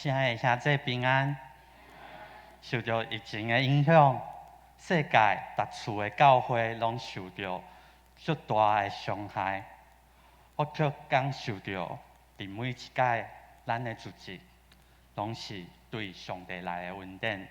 亲爱的兄弟平安。受到疫情的影响，世界各处的教会拢受到足大的伤害。我却感受到，伫每一届咱的主织，拢是对上帝来的恩典。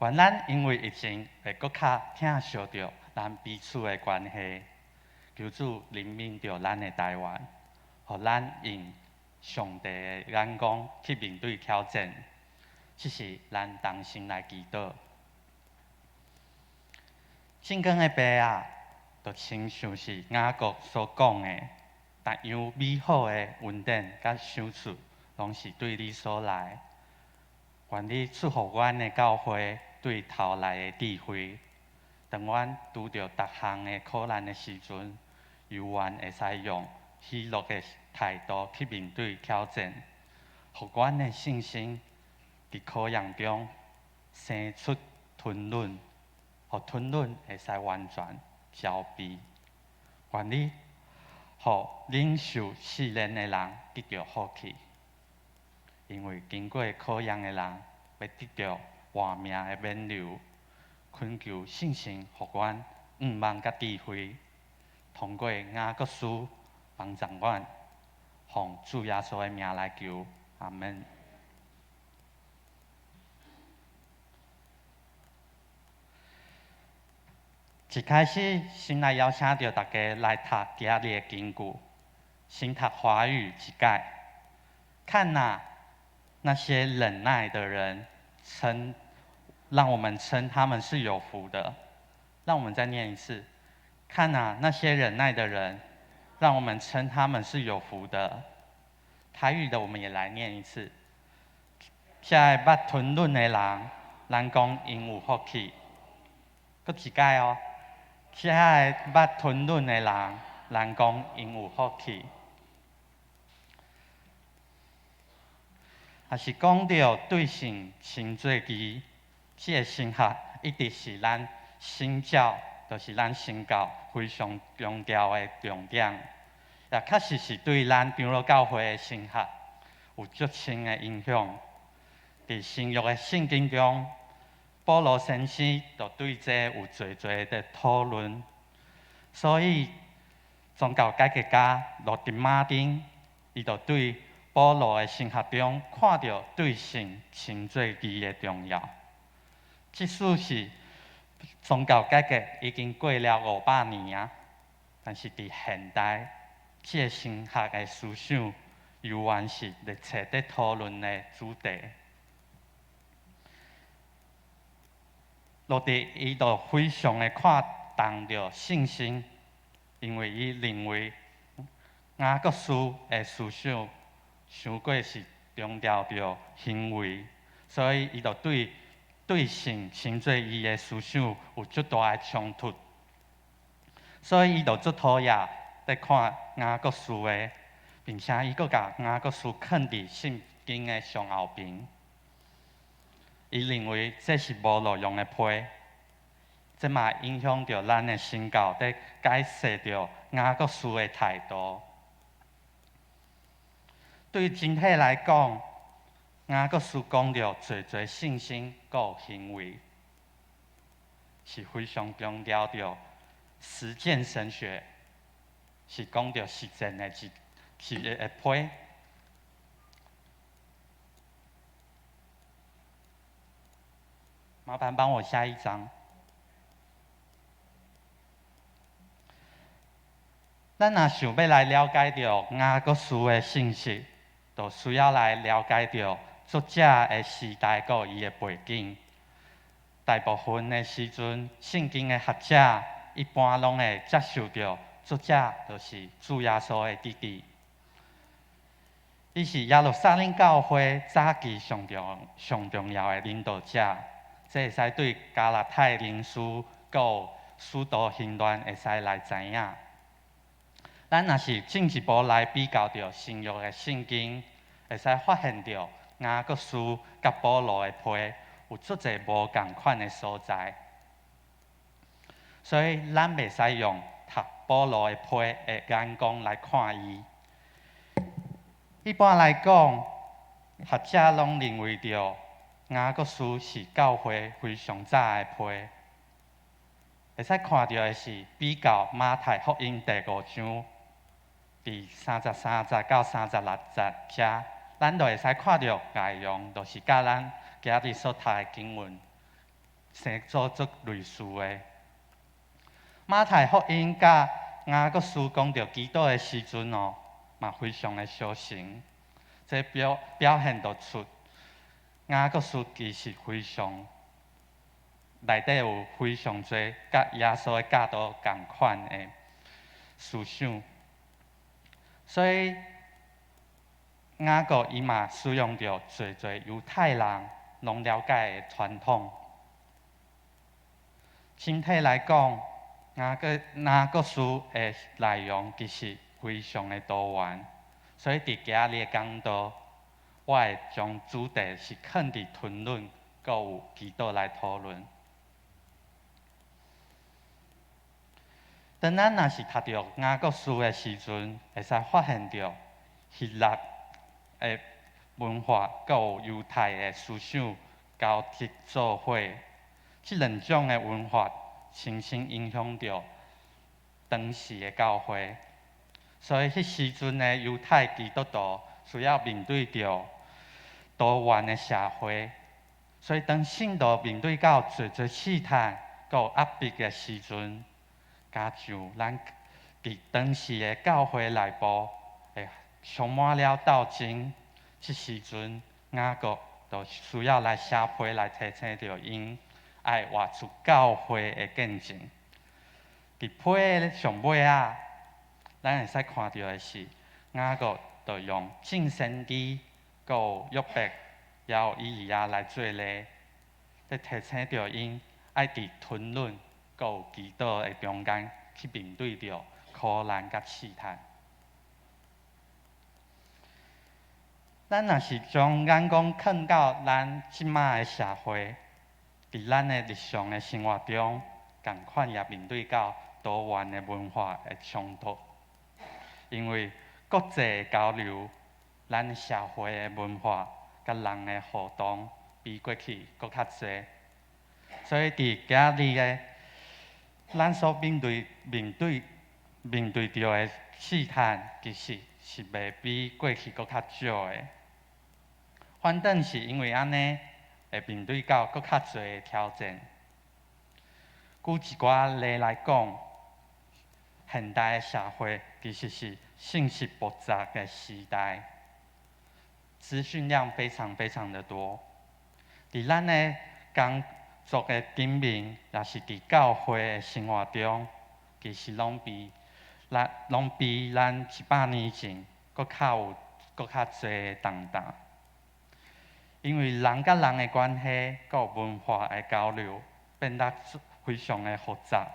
愿咱因为疫情会搁较疼惜着咱彼此的关系，求主怜悯着咱的台湾，互咱用上帝的眼光去面对挑战。这是咱同心来祈祷。圣经的白啊，就亲像是雅各所讲的，逐样美好的恩典甲赏赐，拢是对你所来。愿你赐予阮的教会对头来的智慧，当阮拄着逐项的苦难的时阵，犹原会使用喜乐的态度去面对挑战，互阮的信心伫考验中生出吞忍，互吞忍会使完全消弭。愿你互忍受试炼的人得到福气，因为经过考验的人要得到活命的免流。恳求信心，互阮毋忘甲智慧，通过雅各书帮助阮，奉主耶稣的名来求，阿门。一开始，先来邀请到大家来读今日的经句，先读华语一解。看哪，那些忍耐的人，让我们称他们是有福的。让我们再念一次。看哪，那些忍耐的人，让我们称他们是有福的。台语的我们也来念一次。这捌吞忍的人，咱讲因有福气。搁一解哦。这捌吞忍的人，咱讲因有福气。也是讲到对神真做义，这个神学一直是咱信教，就是咱神教非常强调的重点，也确实是对咱长老教会的神学有足深的影响。伫新约的圣经中，保罗先生就对这有侪侪的讨论，所以宗教改革家路德马丁，伊就对保罗的神学中看到对神真做义的重要。即使是宗教改革已经过了500年啊，但是伫现代，这神学的思想犹原是热切在讨论的主题。路德伊就非常的看重着信心，因为伊认为雅各书的思想伤过是强调着行为，所以伊就对神真做义的思想有足大的冲突，所以伊就足讨厌在看雅各书的，并且伊阁甲雅各书放伫圣经的上后边。伊认为这是无路用的批，这嘛影响着咱的神教在解释着雅各书的态度。对整体来讲，雅各书讲着侪侪信心佮行为，是非常强调着实践神学，是讲着实践的批。麻烦帮我下一张。咱若想要来了解到雅各书的信息，就需要来了解到作者的时代佮伊的背景。大部分的时阵，圣经的学者一般拢会接受到作者就是主耶稣的弟弟。伊是耶路撒冷教会早期上重要的领导者。这会使对加拉太人书、佮使徒行传会使来知影。咱若是进一步来比较着新约的圣经，会使发现着雅各书甲保罗的批有足侪无共款的所在。所以咱袂使用读保罗的批的眼光来看伊。一般来讲，学者拢认为着雅各书是教会非常早的批。会使看到的是比较马太福音第5章第33节到36节遮，咱就会使看到内容，就是甲咱今日所读的经文生做足类似的。马太福音甲雅各书讲到基督的时阵哦，嘛非常的相像。这表现得出雅各书其实非常内底有非常多甲耶稣的教导同款的思想，所以雅各伊嘛使用着侪犹太人拢了解的传统。整体来讲，雅各书的内容其实非常的多元，所以伫今日的讲道，我会将主题是放伫吞论，阁有基督来讨论。当咱若是读到雅各书的时阵，会使发现到希腊的文化，阁有犹太的思想交织做伙，即两种的文化深深影响着当时的教会。所以迄时阵的犹太基督徒需要面对着多元的社会，所以当信徒面对到侪试探、阁有压迫的时阵，加上咱伫当时的教会内部，会充满了斗争。即时阵，雅各就需要来写批来提醒着因，爱活出教会的见证。伫批的上尾啊，咱会使看到的是，雅各就用敬先知、阁有约伯，也有以利亚来做例，来提醒着因爱伫吞论。阁有基督的中间去面对着苦难甲试探。咱若是将眼光看到咱即马的社会，伫咱的日常的生活中，共款也面对到多元的文化的冲突。因为国际的交流，咱社会的文化甲人的互动比过去搁较侪，所以伫今日的咱所面对着的试探，其实是袂比过去搁较少的。反正是因为安尼，会面对到搁较侪的挑战。举一寡例来讲，现代的社会其实是信息爆炸的时代，资讯量非常非常的多。伫咱的工作的顶面，也是伫教会的生活中，其实拢比咱100年前搁较多的动荡。因为人甲人的关系，阁有文化的交流，变得非常的复杂，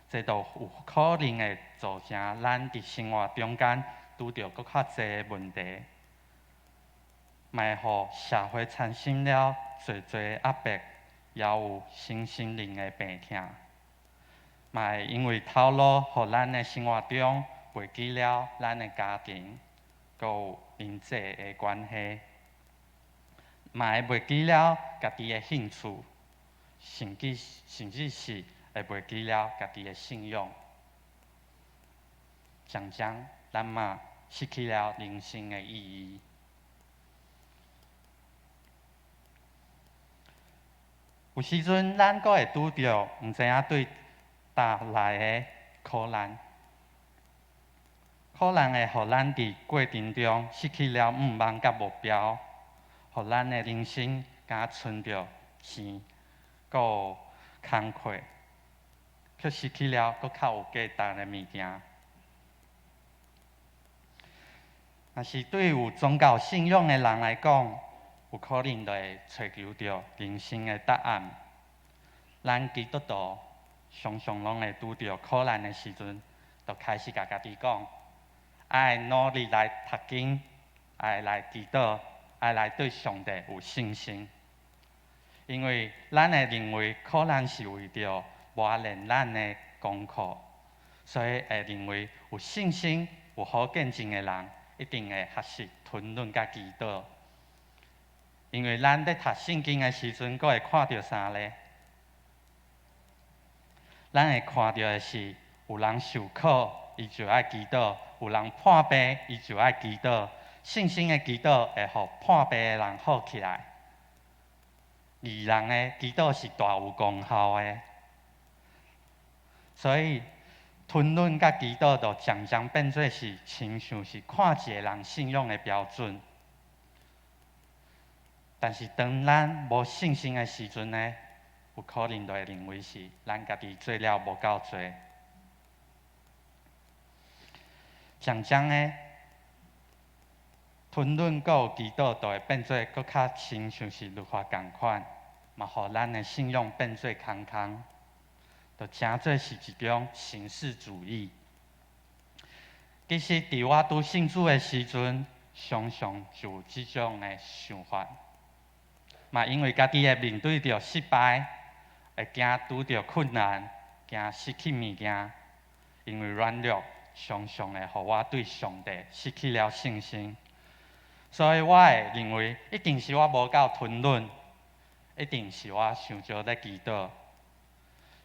这都有可能会造成咱伫生活中间拄着搁较侪的问题，嘛会互社会产生了侪压迫。也有身心灵的病痛，嘛会因为透露，互咱的生活中袂记了咱的家庭，阁有人际的关系，嘛会袂记了家己的兴趣，甚至是会袂记了家己的信仰，渐渐咱嘛失去了人生的意义。有时阵，咱阁会拄着毋知影对倒来的苦难，可能会互咱伫过程中失去了望甲目标，互咱的人生敢剩着钱，阁有工课，却失去了阁较有价值的物件。若是对有宗教信仰的人来讲，有可能就会找求着人生的答案。咱基督徒常常拢会拄着苦难的时阵，就开始甲家己讲，爱努力来读经，爱来祈祷，爱来对上帝有信心。因为咱会认为苦难是为着磨练咱的功课，所以会认为有信心、有好见证的人，一定会学习吞论甲祈祷。因为咱咧读圣经的时阵，阁会看到啥咧？咱会看到的是，有人受苦，伊就爱祈祷；有人破病，伊就爱祈祷。信心的祈祷会互破病的人好起来。义人的祈祷是大有功效的，所以吞论甲祈祷就渐渐变做是亲像是看一个人信用的标准。但是当咱无信心的时阵呢，有可能就会认为是咱家己做了无够多。渐渐的，吞论有祈祷就会变做搁较亲像是律法共款，嘛，互咱的信用变做空空，就诚做是一种形式主义。其实，伫我拄信主的时阵，常常就有即种的想法。嘛，因为家己会面对着失败，会惊拄着困难，惊失去物件，因为软弱，常常会互我对上帝失去了信心。所以我会认为，一定是我无够吞论，一定是我想少咧祈祷，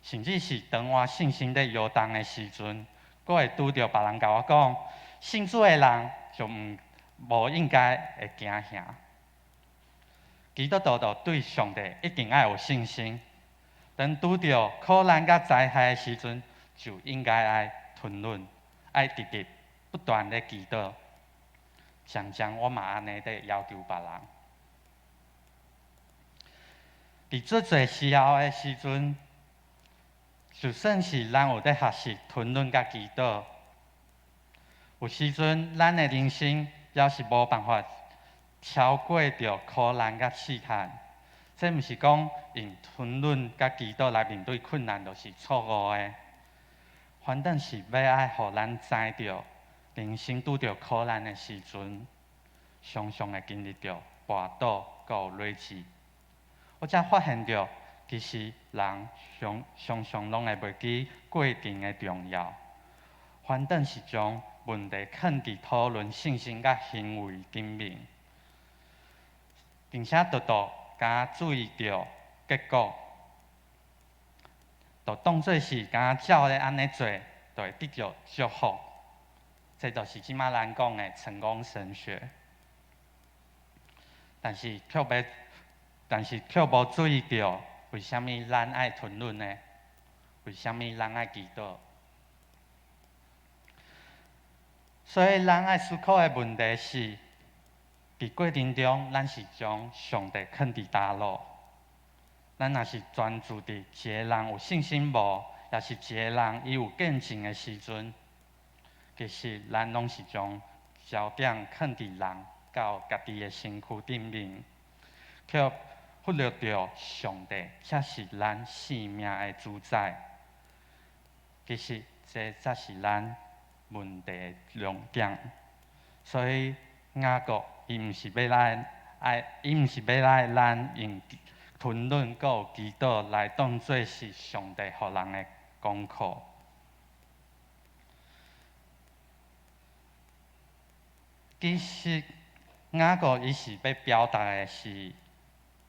甚至是当我信心咧摇动的时阵，阁会拄着别人甲我讲，信主的人就无应该会惊吓。基督徒就对上帝一定要有信心。当拄着苦难甲灾害的时阵，就应该爱吞论，爱直直不断的祈祷。渐渐我嘛安尼在要求别人。伫做侪时候的时阵，就算是咱有在学习吞论甲祈祷，有时阵咱的人生也是无办法超过着苦难甲试探。这毋是讲用吞论甲祈祷来面对困难，就是错误的。反正是要爱互咱知着，人生拄着苦难的时阵，常常会经历着跋倒，阁有软弱。我才发现着，其实人常常拢会袂记过程的重要。反正是将问题放伫讨论信心甲行为顶面，并且敢注意到结果，就当作是敢照咧安尼做，就会得到祝福。这就是即马咱讲的成功神学。但是却无注意到，为什么咱爱吞论呢？为什么咱爱祈祷？所以咱爱思考的问题是：伫过程中，咱是将上帝放伫倒落？咱若是专注伫一个人有信心无，也是一个人伊有见证的时阵，其实咱拢是将焦点放伫人到家己的身躯顶面，却忽略掉上帝才是咱性命的主宰。其实这才是咱问题的重点。所以雅各伊毋是要来咱用吞论阁有祈祷来当作是上帝互人的功课。其实雅各伊是要表达的是，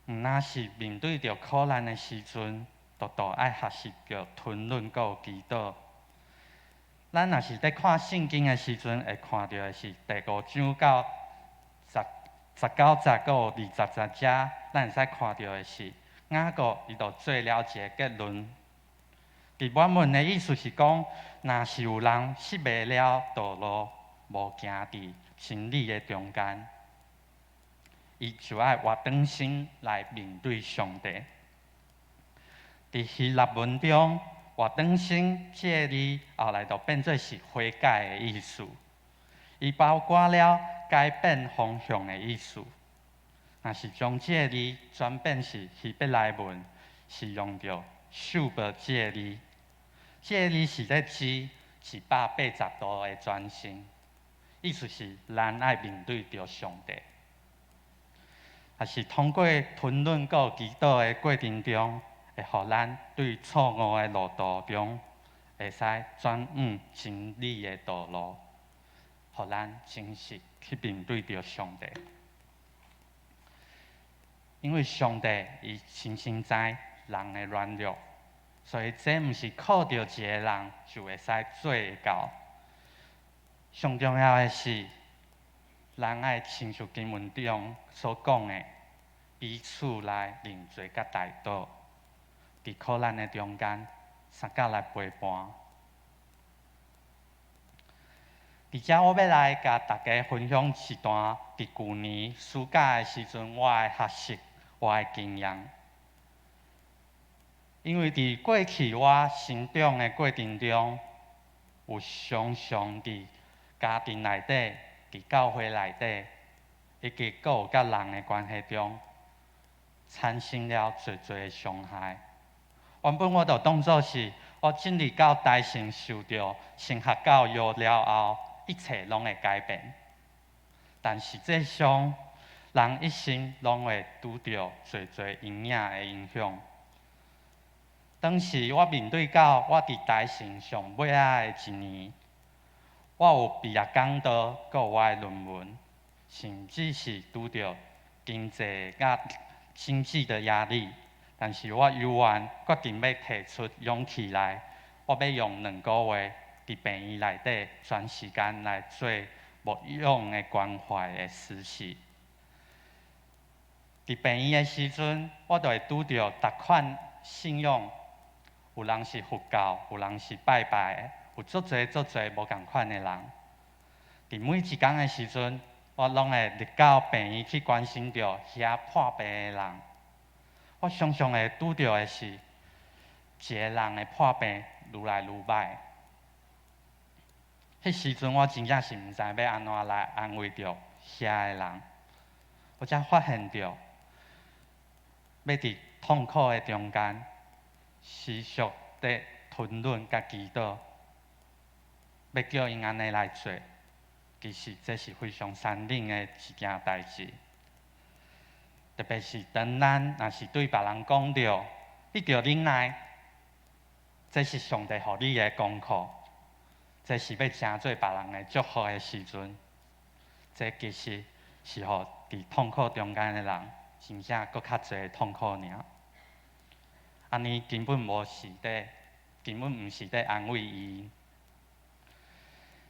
毋那是面对着苦难的时阵，都爱学习着吞论阁有祈祷。咱若是在看圣经的时阵，会看到的是第5章到19节，阁有20节，咱会使看到的是雅各伊就做了一个结论。伫原文的意思是讲，若是有人失迷了道路，无行伫真理的中间，伊就要活转心来面对上帝。伫希腊文中，活转心这个字后来就变做是悔改的意思，伊包括了改变方向的意思。若是将这个字转变是希伯来文，是用着受报这个字，这个字是咧指180度的转身，意思是咱爱面对着上帝，也是通过吞论阁有祈祷的过程中，会互咱对错误的路途中，会使转往真理的道路，互咱真实去面对着上帝。因为上帝伊深深知人的软弱，所以这毋是靠着一个人就会使做会到。上重要的是，人爱亲像经文中所讲的，彼此来认罪甲代祷，伫苦难的中间，相甲来陪伴。伫遮，我要来甲大家分享一段伫去年暑假的时阵我的学习、我的经验。因为伫过去我成长的过程中，有常常伫家庭内底、伫教会内底，以及阁有甲人的关系中，产生了侪的伤害。原本我就当作是我进入到大城受到神学教育了后，一切拢会改变。但实际上，人一生拢会拄着侪阴影的影响。当时我面对到我伫大城上尾仔的一年，我有毕业讲道，阁有我的论文，甚至是拄着经济甲经济的压力。但是我犹原决定要提出勇气来，我要用2个月伫病院内底全时间来做牧养的关怀的实习。伫病院的时阵，我就会拄着逐款信仰，有人是佛教，有人是拜拜的，有足侪无共款的人。伫每一天的时阵，我拢会入到病院去关心着遐破病的人。我常常会拄到的是，一个人的破病愈来愈歹。迄时阵我真正是毋知要安怎来安慰着遐个人。我才发现着，要伫痛苦的中间，持续地吞忍甲祈祷，要叫因安尼来做，其实这是非常残忍的一件代志。特别是当咱若是对别人讲着，你着忍耐，这是上帝予你的功课，这是要成做别人的祝福的时阵，这其实是互伫痛苦中间的人，真正搁较侪痛苦尔。安尼根本毋是伫安慰伊。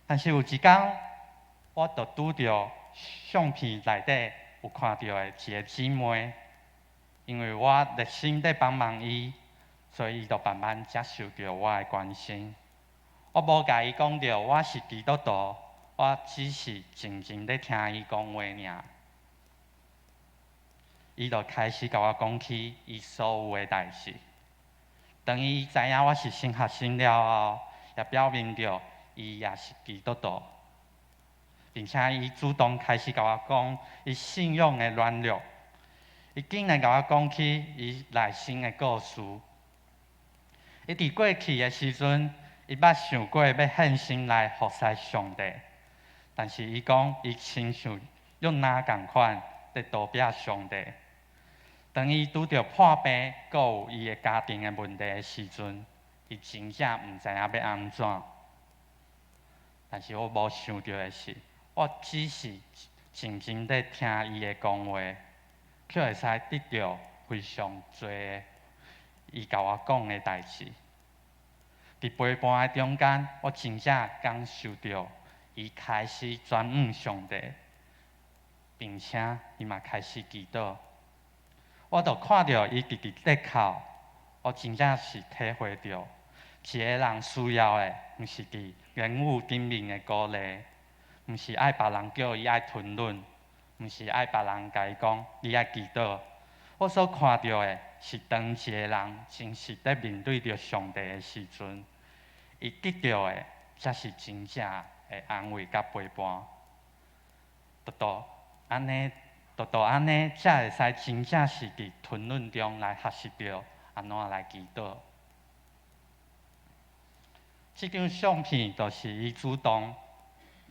但是有一天，我就拄着相片内底有看到的一个姊妹，因为我热心地帮忙伊，所以伊就慢慢接受着我的关心。我无甲伊讲着我是基督徒，我只是静静地听伊讲话尔。伊就开始甲我讲起伊所有的代志。当伊知影我是神学生了后，也表明着伊也是基督徒。并且伊主动开始甲我讲伊信仰的软弱，伊竟然甲我讲起伊内心的故事。伊伫过去的时阵，伊捌想过要献身来服侍上帝，但是伊讲伊亲像约拿共款，在逃避上帝。当伊拄着破病，阁有伊的家庭的问题的时阵，伊真正毋知影要安怎。但是我无想到的是，我只是静静地听伊的讲话，却会使得到非常多伊甲我讲的代志。伫陪伴的中间，我真正感受到伊开始专问上帝，并且伊嘛开始祈祷。我就看到伊直直在哭，我真正是体会到，一个人需要的，毋是伫言语顶面的鼓励。毋是爱别人叫伊爱吞忍，毋是爱别人甲伊讲你爱祈祷。我所看到的是，当一个人真实地面对着上帝的时阵，伊得到的才是真正的安慰甲陪伴。独独安尼，才会使真正是伫吞忍中来学习着安怎来祈祷。这张相片就是伊主动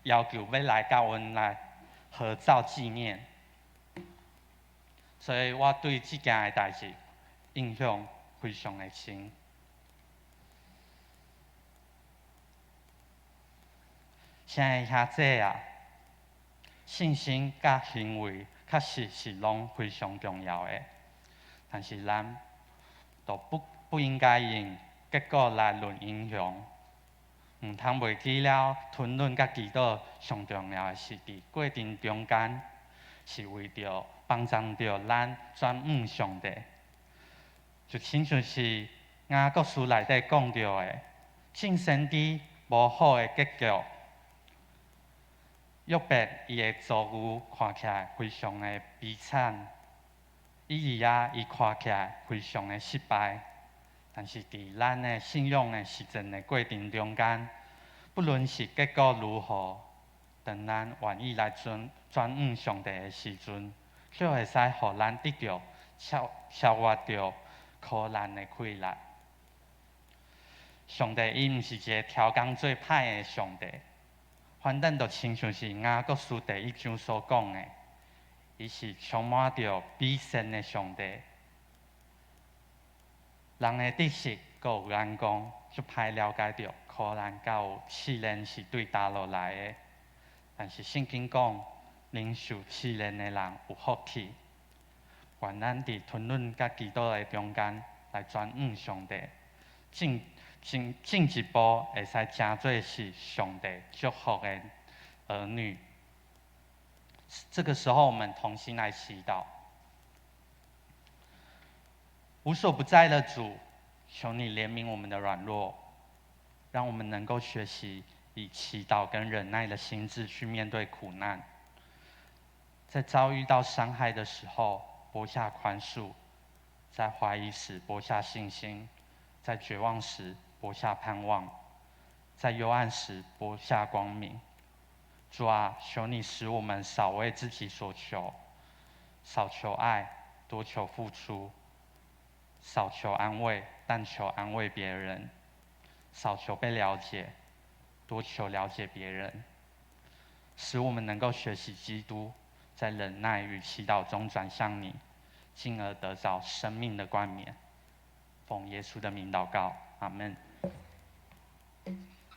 要求要来甲阮来合照纪念，所以我对即件的代志印象非常的深。亲爱的兄弟啊，信心甲行为确实是拢非常重要的。但是咱都不应该用结果来论英雄，唔通袂记了吞论甲祈祷上重要的是伫过程中间，是为着帮助着咱转向上帝。就亲像是雅各书内底讲到的，种先知无好的结局。约伯伊的遭遇看起来非常的悲惨，伊看起来非常的失败。但是伫咱的信仰的实践的过程中间，不论是结果如何，当咱愿意来转向上帝的时阵，却会使互咱得到超越着苦难的困难。上帝伊毋是一个挑工做歹的上帝，反正就亲像是雅各书第1章所讲的，伊是充满着美善的上帝。人的知识阁有眼光，就歹了解到苦难甲有试炼是对倒落来的。但是圣经讲，忍受试炼的人有福气。愿咱伫吞论甲祈祷的中间来转向上帝，进一步会使成做是上帝祝福的儿女。这个时候，我们同心来祈祷。无所不在的主，求你怜悯我们的软弱，让我们能够学习以祈祷跟忍耐的心智去面对苦难。在遭遇到伤害的时候，播下宽恕；在怀疑时，播下信心；在绝望时，播下盼望；在幽暗时，播下光明。主啊，求你使我们少为自己所求，少求爱，多求付出。少求安慰，但求安慰别人；少求被了解，多求了解别人。使我们能够学习基督，在忍耐与祈祷中转向你，进而得着生命的冠冕。奉耶稣的名祷告，阿们。